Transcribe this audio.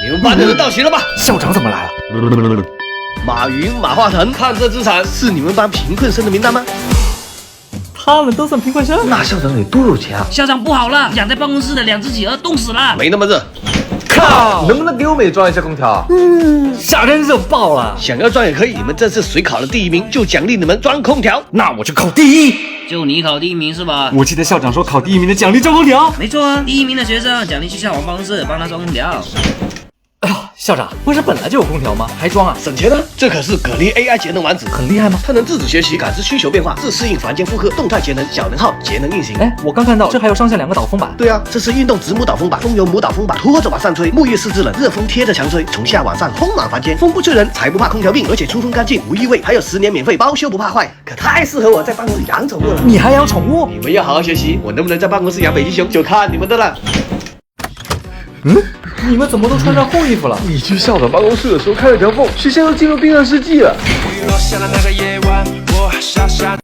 你们班的人到齐了吧？校长怎么来了？马云、马化腾，看这资产是你们班贫困生的名单吗？他们都算贫困生？那校长得多有钱啊！校长不好了，养在办公室的2只企鹅冻死了。没那么热。靠！能不能给我们也装一下空调？吓人热爆了！想要装也可以，你们这次谁考了第1名，就奖励你们装空调。那我就考第1。就你考第1名是吧？我记得校长说考第1名的奖励装空调。没错啊，第1名的学生奖励去校长办公室帮他装空调。哎呀，校长，不是本来就有空调吗？还装啊？省钱呢？这可是蛤蜊 AI 节能丸子，很厉害吗？它能自主学习、感知需求变化、自适应房间负荷、动态节能、小能耗、节能运行。哎，我刚看到这还有上下2个导风板。对啊，这是运动直母导风板，风由母导风板拖着往上吹，沐浴式制冷，热风贴着墙吹，从下往上烘满房间，风不吹人，才不怕空调病，而且出风干净无异味，还有10年免费包修不怕坏，可太适合我在办公室养宠物了。你还养宠物？你们要好好学习，我能不能在办公室养北极熊就看你们的了。你们怎么都穿上厚衣服了？你去校长办公室的时候开了条缝，学校都进入冰河世纪了。雨落下的那个夜晚，我傻傻